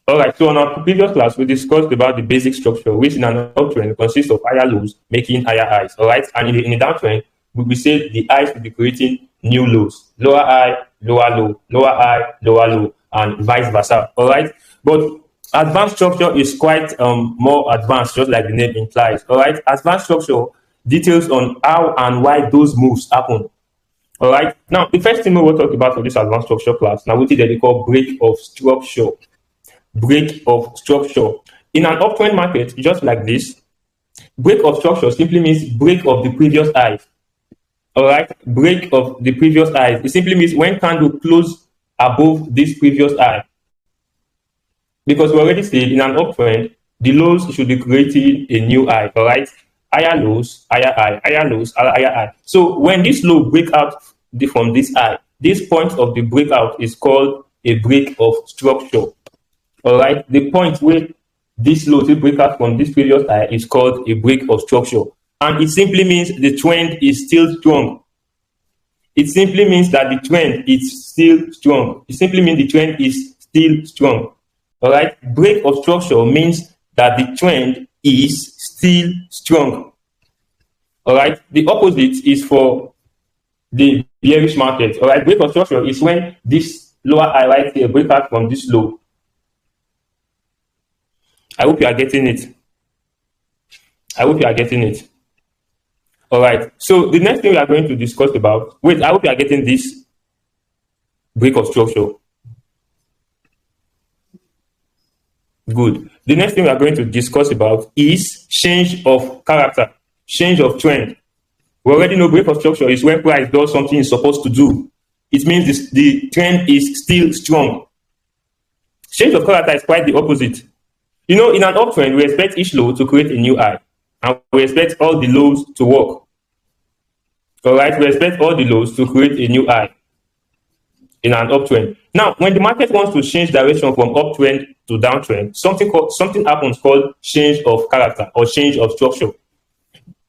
All right, so on our previous class, we discussed about the basic structure, which in an uptrend consists of higher lows making higher highs. All right, and in a downtrend, we say the highs will be creating new lows, lower high, lower low, lower high, lower low, and vice versa. All right, but advanced structure is quite more advanced, just like the name implies. All right, advanced structure details on how and why those moves happen. All right, now the first thing we will talk about for this advanced structure class, now what they call break of structure. Break of structure. In an uptrend market, just like this, break of structure simply means break of the previous highs. All right, break of the previous highs. It simply means when candle close above this previous high. Because we already said in an uptrend, the lows should be creating a new high. All right, higher lows, higher high, higher lows, higher high. So when this low break out from this high, this point of the breakout is called a break of structure. All right, the point where this low will break out from this previous high is called a break of structure, and it simply means the trend is still strong. It simply means that the trend is still strong. It simply means the trend is still strong. All right, break of structure means that the trend is still strong. All right, the opposite is for the bearish market. All right, break of structure is when this lower high right here break out from this low. I hope you are getting it. I hope you are getting it. All right. So the next thing we are going to discuss about, wait, I hope you are getting this break of structure. Good. The next thing we are going to discuss about is change of character, change of trend. We already know break of structure is when price does something it's supposed to do. It means the trend is still strong. Change of character is quite the opposite. You know, in an uptrend, we expect each low to create a new high, and we expect all the lows to work. All right, we expect all the lows to create a new high in an uptrend. Now, when the market wants to change direction from uptrend to downtrend, something happens called change of character or change of structure.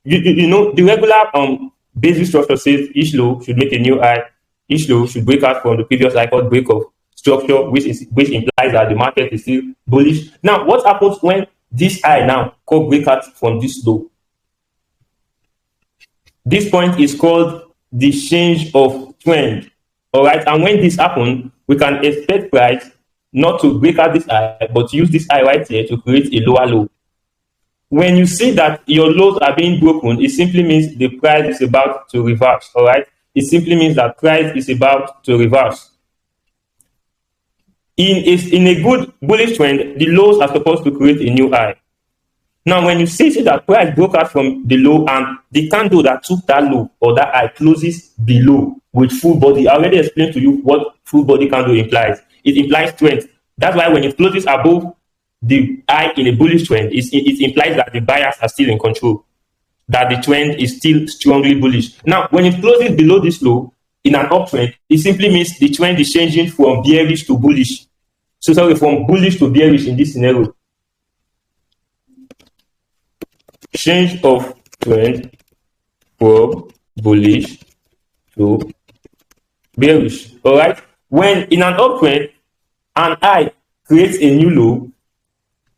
You know, the regular basic structure says each low should make a new high, each low should break out from the previous high called break of structure, which implies that the market is still bullish. Now, what happens when this high now called break out from this low? This point is called the change of trend. All right, and when this happens, we can expect price not to break out this high, but to use this high right here to create a lower low. When you see that your lows are being broken, it simply means the price is about to reverse. All right, it simply means that price is about to reverse. In a good bullish trend, the lows are supposed to create a new high. Now, when you see that price broke out from the low and the candle that took that low or that high closes below with full body, I already explained to you what full body candle implies. It implies strength. That's why when it closes above the high in a bullish trend, it implies that the buyers are still in control, that the trend is still strongly bullish. Now, when it closes below this low in an uptrend, it simply means the trend is changing from bearish to bullish. So sorry, from bullish to bearish in this scenario. Change of trend from bullish to bearish. All right. When in an uptrend, an high creates a new low,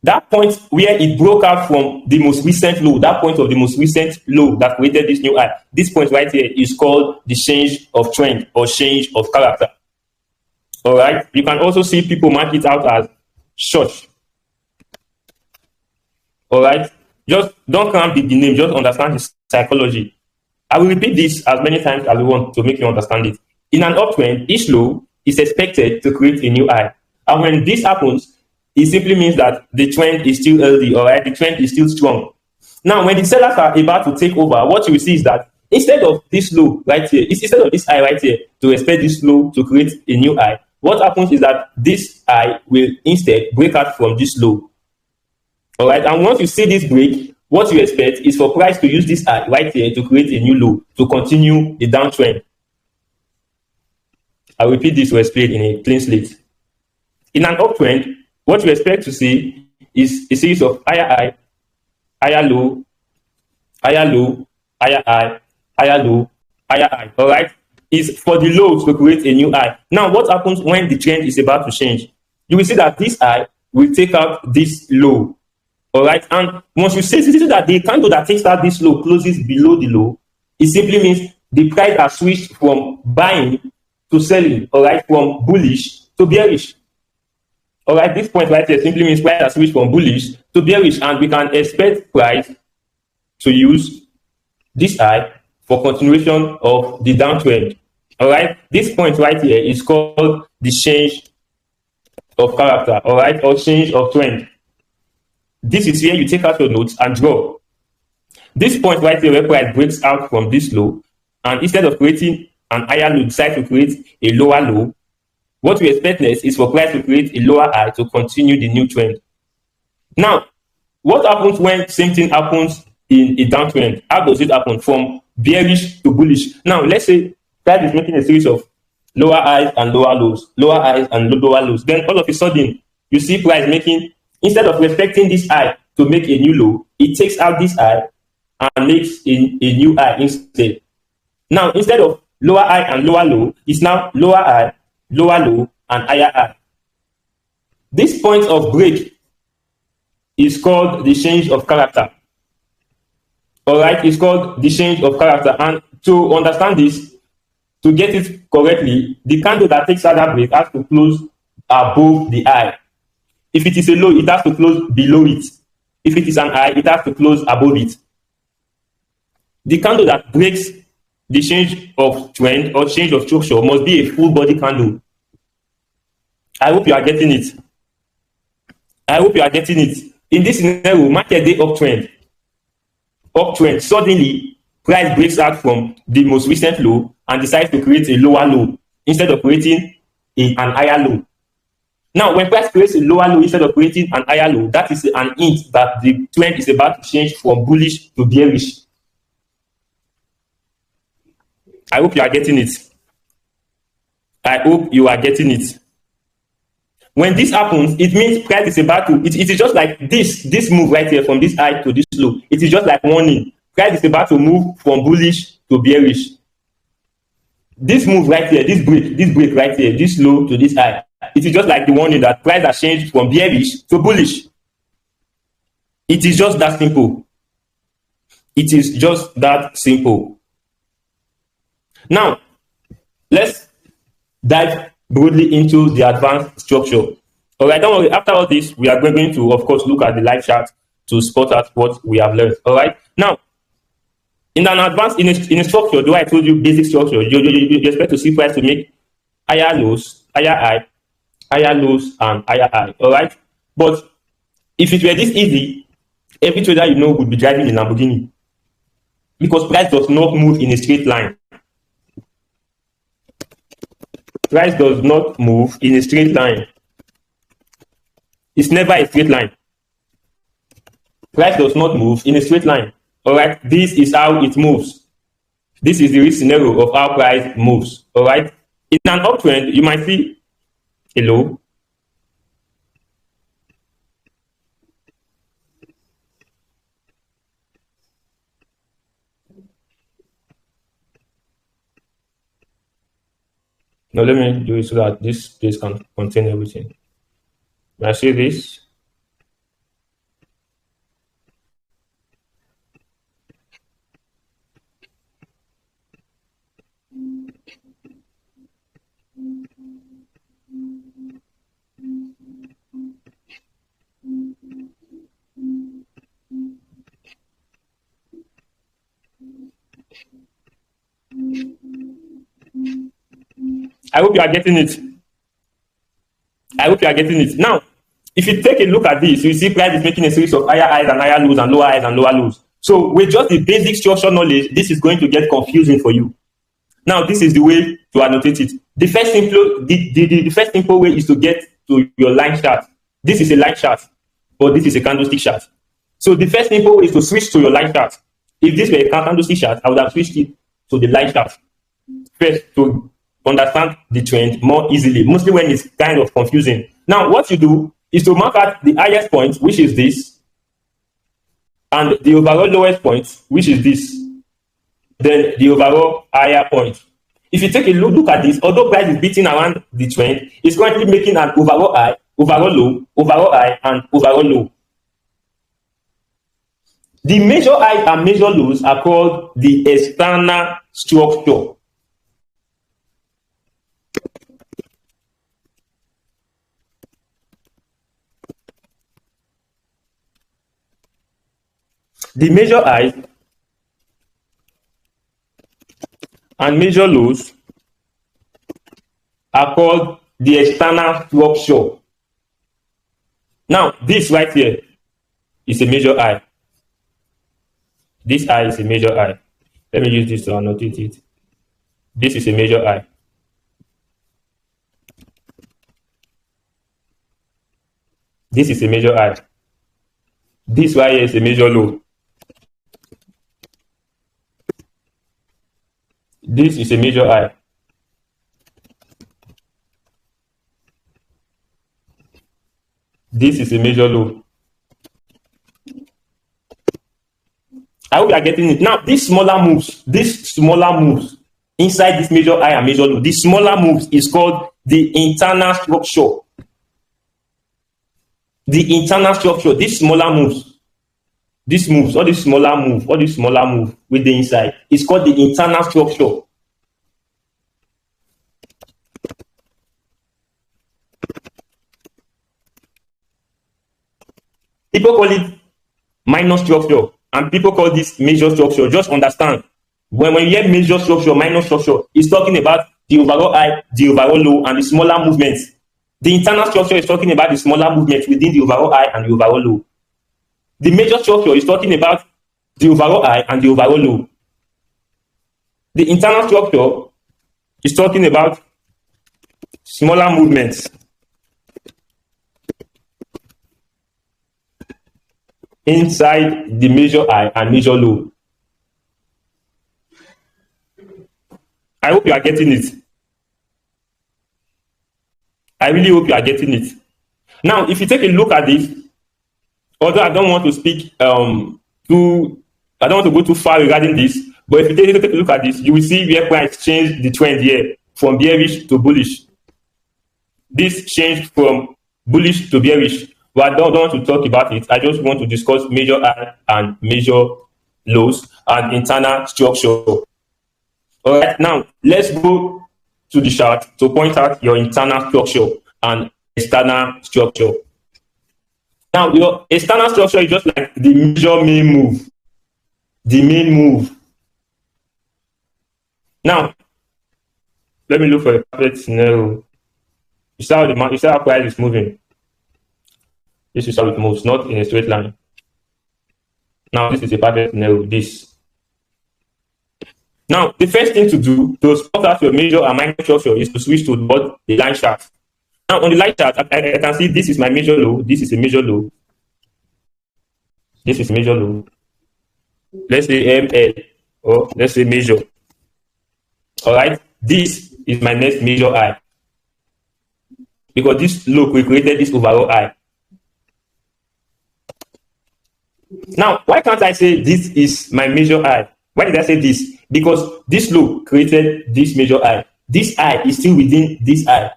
that point where it broke out from the most recent low, that point of the most recent low that created this new high, this point right here is called the change of trend or change of character. All right. You can also see people mark it out as short. All right. Just don't cramp the name. Just understand the psychology. I will repeat this as many times as we want to make you understand it. In an uptrend, each low is expected to create a new high. And when this happens, it simply means that the trend is still healthy. All right. The trend is still strong. Now, when the sellers are about to take over, what you will see is that instead of this low right here, instead of this high right here to expect this low to create a new high, what happens is that this high will instead break out from this low. All right, and once you see this break, what you expect is for price to use this high right here to create a new low to continue the downtrend. I'll repeat this to explain in a clean slate. In an uptrend, what you expect to see is a series of higher high, higher low, higher low, higher high, higher low, higher high. All right, is for the lows to create a new high. Now, what happens when the trend is about to change? You will see that this high we take out this low. All right. And once you say that the candle that takes out this low closes below the low, it simply means the price has switched from buying to selling. All right. From bullish to bearish. All right. This point right here simply means price has switched from bullish to bearish. And we can expect price to use this high for continuation of the downtrend. All right. This point right here is called the change of character. All right. Or change of trend. This is where you take out your notes and draw. This point right here where price breaks out from this low, and instead of creating an higher low, decide to create a lower low. What we expect next is for price to create a lower high to continue the new trend. Now, what happens when same thing happens in a downtrend? How does it happen from bearish to bullish? Now, let's say price is making a series of lower highs and lower lows, lower highs and lower lows. Then all of a sudden, you see price making, instead of respecting this high to make a new low, it takes out this high and makes a new high instead. Now, instead of lower high and lower low, it's now lower high, lower low, and higher high. This point of break is called the change of character. All right, it's called the change of character. And to understand this, to get it correctly, the candle that takes out that break has to close above the high. If it is a low, it has to close below it. If it is an high, it has to close above it. The candle that breaks the change of trend or change of structure must be a full body candle. I hope you are getting it. I hope you are getting it. In this scenario, market day uptrend. Uptrend. Suddenly, price breaks out from the most recent low and decides to create a lower low instead of creating an higher low. Now, when price creates a lower low instead of creating an higher low, that is an hint that the trend is about to change from bullish to bearish. I hope you are getting it. I hope you are getting it. When this happens, it means price is about to, it is just like this move right here from this high to this low. It is just like warning. Price is about to move from bullish to bearish. This move right here, this break right here, this low to this high, it is just like the warning that price has changed from bearish to bullish. It is just that simple. It is just that simple. Now, let's dive broadly into the advanced structure. All right, don't worry. After all this, we are going to, of course, look at the live chart to spot out what we have learned. All right. Now, in an advanced in a structure, though I told you basic structure, you expect to see price to make higher lows, higher high, higher lows, and higher high. All right. But if it were this easy, every trader you know would be driving a Lamborghini, because price does not move in a straight line. Price does not move in a straight line. It's never a straight line. Price does not move in a straight line. All right. This is how it moves. This is the real scenario of how price moves. All right. In an uptrend, you might see a low. Now let me do it so that this place can contain everything. I see this. I hope you are getting it. I hope you are getting it. Now, if you take a look at this, you see price is making a series of higher highs and higher lows and lower highs and lower lows. So with just the basic structure knowledge, this is going to get confusing for you. Now, this is the way to annotate it. The first simple way is to get to your line chart. This is a line chart, or this is a candlestick chart. So the first simple way is to switch to your line chart. If this were a candlestick chart, I would have switched it to the line chart first to understand the trend more easily, mostly when it's kind of confusing. Now, what you do is to mark out the highest point, which is this, and the overall lowest point, which is this, then the overall higher point. If you take a look at this, although price is beating around the trend, it's currently making an overall high, overall low, overall high, and overall low. The major highs and major lows are called the external structure. The major highs and major lows are called the external structure. Now, this right here is a major high. This high is a major high. Let me use this to annotate it. This is a major high. This is a major high. This right here is a major low. This is a major high. This is a major low. I hope you are getting it. Now, these smaller moves inside this major high and major low, the smaller moves is called the internal structure. The internal structure, these smaller moves, all these smaller move with the inside, is called the internal structure. People call it minor structure, and people call this major structure. Just understand, when you hear major structure, minor structure, it's talking about the overall high, the overall low, and the smaller movements. The internal structure is talking about the smaller movements within the overall high and the overall low. The major structure is talking about the overall high and the overall low. The internal structure is talking about smaller movements inside the major high and major low. I hope you are getting it. I really hope you are getting it. Now, if you take a look at this, although I don't want to speak I don't want to go too far regarding this, but if you take a look at this, you will see where price changed the trend here from bearish to bullish. This changed from bullish to bearish. But I don't want to talk about it. I just want to discuss major high and major lows and internal structure. All right, now let's go to the chart to point out your internal structure and external structure. Now, your external structure is just like the major main move. The main move. Now, let me look for a perfect scenario. You see how price is moving. This is how it moves, not in a straight line. Now, this is a perfect scenario. This. Now, the first thing to do to spot out your major and minor structure is to switch to the line chart. Now, on the line chart, I can see this is my major low. This is a major low. This is a major low. Let's say ML, or let's say major. All right. This is my next major high. Because this low created this overall high. Now, why can't I say this is my major high? Why did I say this? Because this low created this major high. This high is still within this high.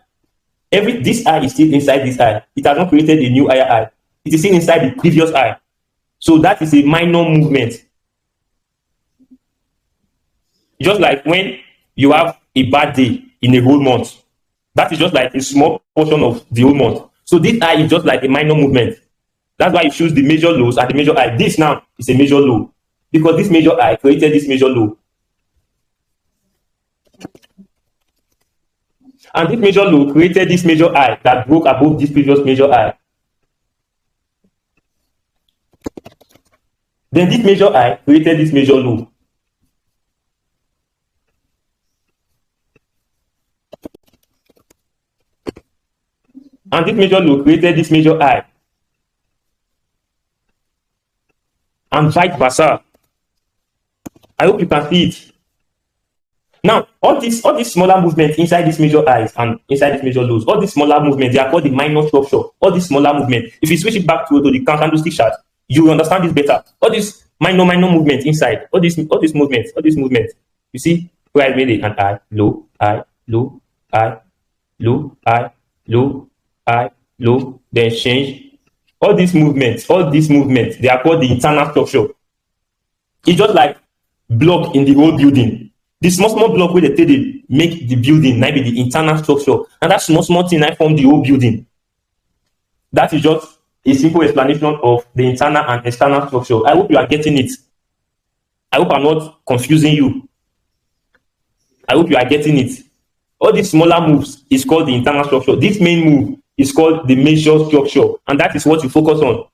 This high is still inside this high. It has not created a new higher high. It is still inside the previous high. So that is a minor movement. Just like when you have a bad day in a whole month. That is just like a small portion of the whole month. So this high is just like a minor movement. That's why you choose the major lows and the major high. This now is a major low. Because this major high created this major low. And this major low created this major high that broke above this previous major high. Then this major high created this major low. And this major low created this major high. And vice versa. I hope you can see it. Now, all these smaller movements inside these major highs and inside these major lows, all these smaller movements, they are called the minor structure. All these smaller movements. If you switch it back to the candlestick chart, you will understand this better. All these minor movements inside, all these movements. You see where I made it an high, low, high, low, high, low, high, low, high, low, then change. All these movements, they are called the internal structure. It's just like block in the whole building. The small block where they take dey make the building na be the internal structure, and that small thing na form the whole building. That is just a simple explanation of the internal and external structure. I hope you are getting it. I hope I'm not confusing you. I hope you are getting it. All these smaller moves is called the internal structure. This main move is called the major structure, and that is what you focus on.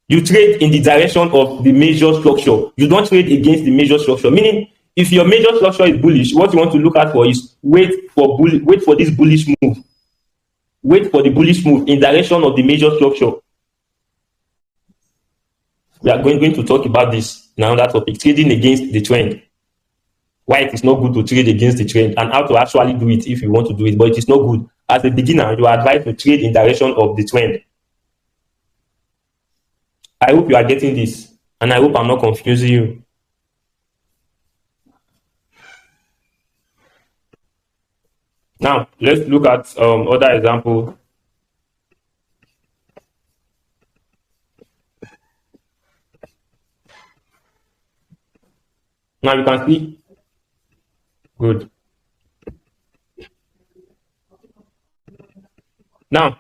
You trade in the direction of the major structure. You don't trade against the major structure. Meaning, if your major structure is bullish, what you want to look at for is wait for this bullish move. Wait for the bullish move in direction of the major structure. We are going to talk about this in another topic, trading against the trend. Why it is not good to trade against the trend and how to actually do it if you want to do it, but it is not good. As a beginner, you are advised to trade in direction of the trend. I hope you are getting this, and I hope I'm not confusing you. Now, let's look at other example. Now you can see. Good. Now,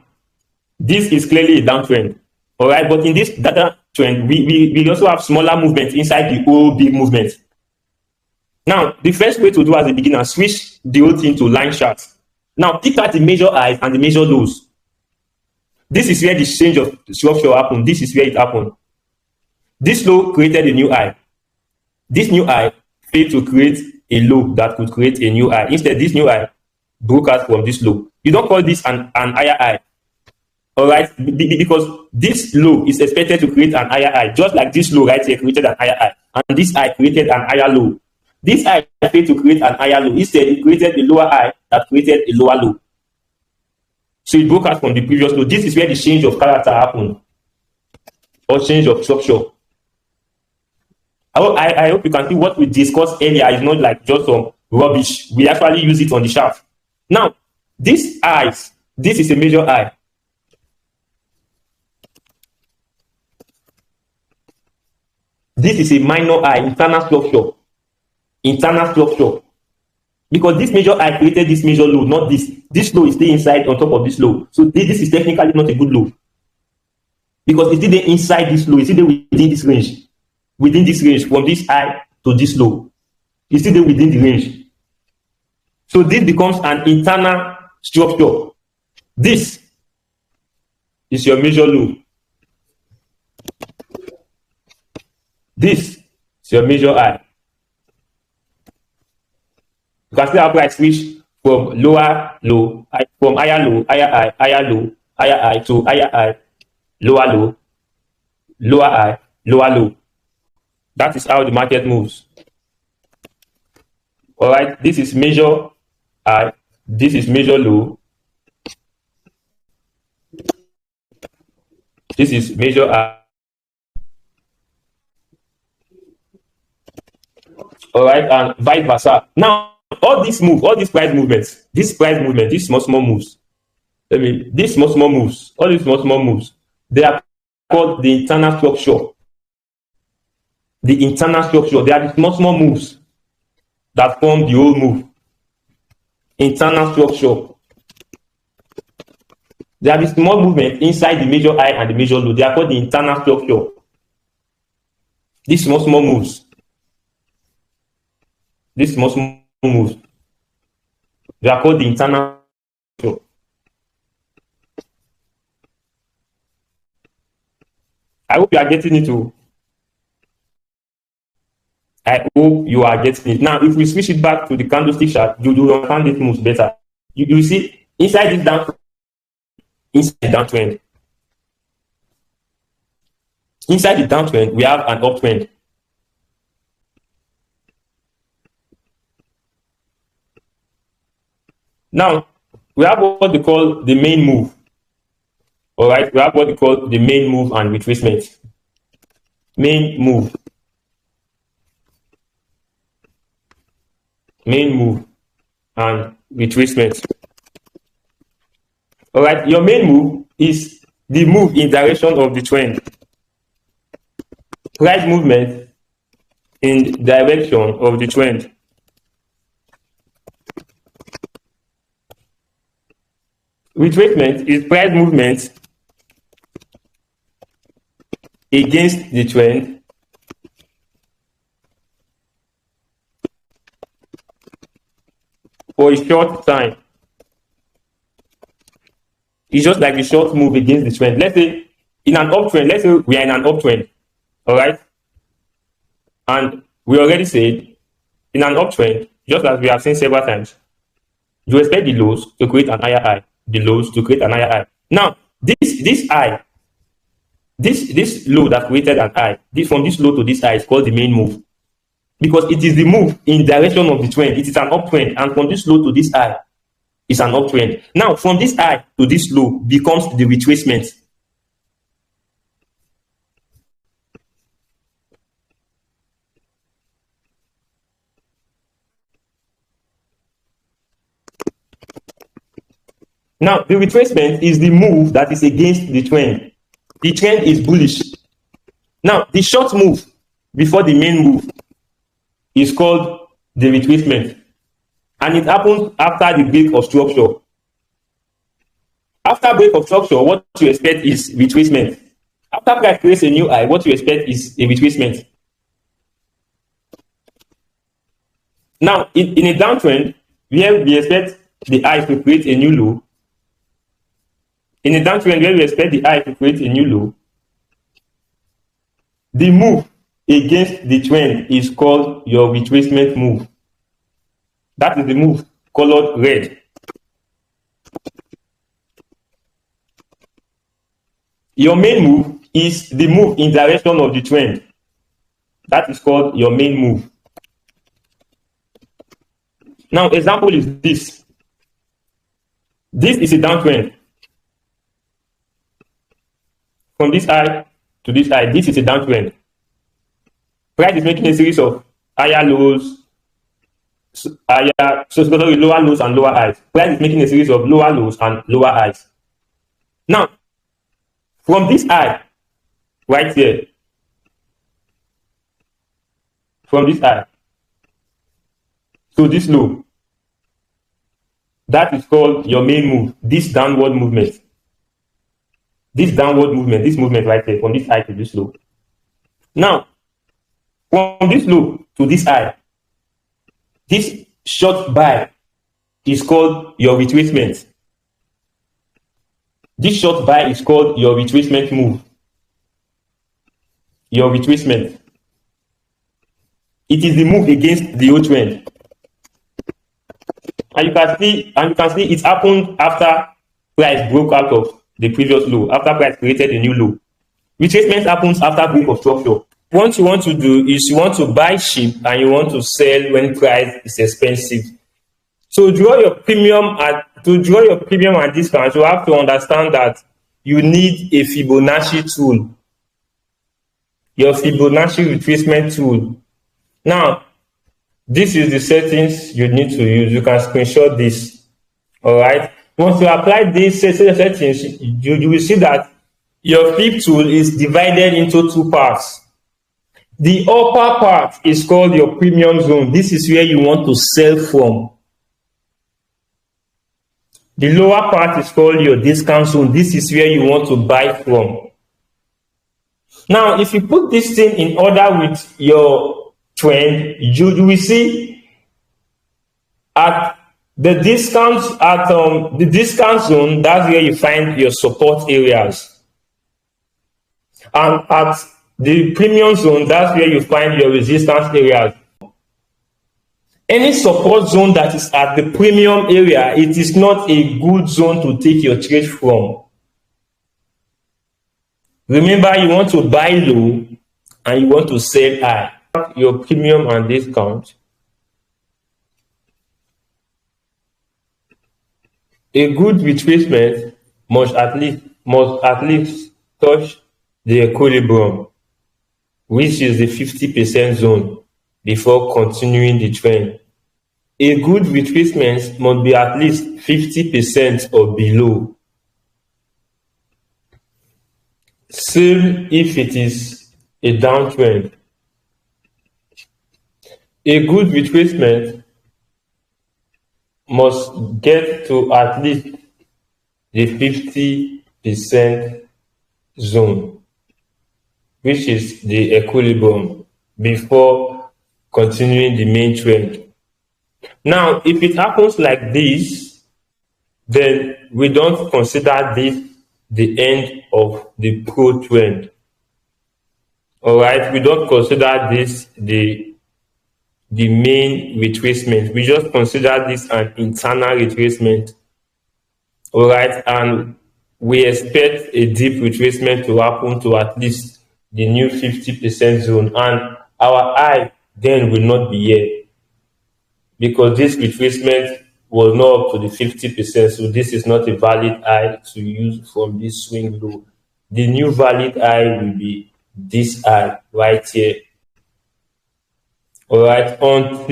this is clearly a downtrend. All right, but in this data trend, we also have smaller movements inside the whole big movement. Now, the first way to do as a beginner, switch the whole thing to line charts. Now, pick out the major highs and the major lows. This is where the change of structure happened. This is where it happened. This low created a new high. This new high failed to create a low that could create a new high. Instead, this new high broke out from this low. You don't call this an higher high. All right, because this low is expected to create an higher high, just like this low right here created an higher high, and this high created an higher low. This high failed to create an higher low. Instead, it created a lower high that created a lower low. So it broke out from the previous low. This is where the change of character happened, or change of structure. I hope you can see what we discussed earlier is not like just some rubbish. We actually use it on the chart. Now, this highs, this is a major high. This is a minor high, internal structure. Internal structure. Because this major high created this major low, not this. This low is still inside on top of this low. So this is technically not a good low. Because it's still inside this low, it's still within this range. Within this range, from this high to this low. It's still within the range. So this becomes an internal structure. This is your major low. This is your major high. You can see how I switch from lower low, from higher low, higher high, higher low, higher high to higher high, lower low, lower high, lower low. That is how the market moves. All right, this is major high, this is major low, this is major high. All right, and vice versa. Now, all these price movements, this small moves. These small moves, all these small moves, they are called the internal structure. The internal structure, they are the small moves that form the whole move. Internal structure. They are the small movement inside the major high and the major low. They are called the internal structure. These small moves. These small moves. They are called the internal structure. I hope you are getting it too. I hope you are getting it. Now, if we switch it back to the candlestick chart, you will understand it moves better. You see, inside this downtrend, inside the downtrend, we have an uptrend. Now, we have what they call the main move. All right, we have what they call the main move and retracement. Main move. Main move and retracement. All right, your main move is the move in direction of the trend. Price movement in direction of the trend. Retracement is price movement against the trend for a short time. It's just like the short move against the trend. Let's say in an uptrend, let's say we are in an uptrend, all right? And we already said in an uptrend, just as we have seen several times, you expect the lows to create an higher high, the lows to create an higher high. Now, this high, this low that created an high, from this low to this high is called the main move, because it is the move in direction of the trend. It is an uptrend, and from this low to this high is an uptrend. Now, from this high to this low becomes the retracement. Now, the retracement is the move that is against the trend. The trend is bullish. Now, the short move before the main move is called the retracement, and it happens after the break of structure. After break of structure, what you expect is retracement. After price creates a new high, what you expect is a retracement. Now, in a downtrend, where we expect the high to create a new low, in a downtrend where we expect the high to create a new low, the move against the trend is called your retracement move. That is the move colored red. Your main move is the move in direction of the trend. That is called your main move. Now, example is this. This is a downtrend. From this high to this high, this is a downtrend. Price is making a series of higher lows, lower lows and lower highs. Price is making a series of lower lows and lower highs. Now, from this high, right here, from this high to this low, that is called your main move, this downward movement. This downward movement, this movement right here, from this high to this low. Now, from this low to this high, this short buy is called your retracement. This short buy is called your retracement move. Your retracement. It is the move against the old trend. And you can see it happened after price broke out of the previous low, after price created a new low. Retracement happens after break of structure. What you want to do is you want to buy cheap and you want to sell when price is expensive. So to draw your premium and discount, you have to understand that you need a Fibonacci tool. Your Fibonacci retracement tool. Now, this is the settings you need to use. You can screenshot this. All right. Once you apply these settings, you will see that your Fib tool is divided into two parts. The upper part is called your premium zone. This is where you want to sell from. The lower part is called your discount zone. This is where you want to buy from. Now, if you put this thing in order with your trend, you will see at the discount zone, that's where you find your support areas. And at the premium zone, that's where you find your resistance areas. Any support zone that is at the premium area, it is not a good zone to take your trade from. Remember, you want to buy low and you want to sell high. Your premium and discount. A good retracement must at least touch the equilibrium, which is the 50% zone, before continuing the trend. A good retracement must be at least 50% or below Same if it is a downtrend. A good retracement must get to at least the 50% zone, which is the equilibrium, before continuing the main trend. Now, if it happens like this, then we don't consider this the end of the pro trend. All right, we don't consider this the main retracement. We just consider this an internal retracement. All right, and we expect a deep retracement to happen to at least the new 50% zone, and our eye then will not be here because this retracement was not up to the 50%, so this is not a valid eye to use from this swing low. The new valid eye will be this eye right here. All right, until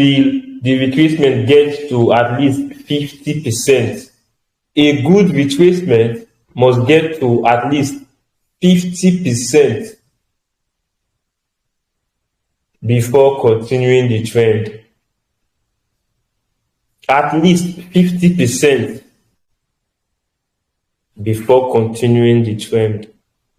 the retracement gets to at least 50%. A good retracement must get to at least 50% before continuing the trend. At least 50% before continuing the trend.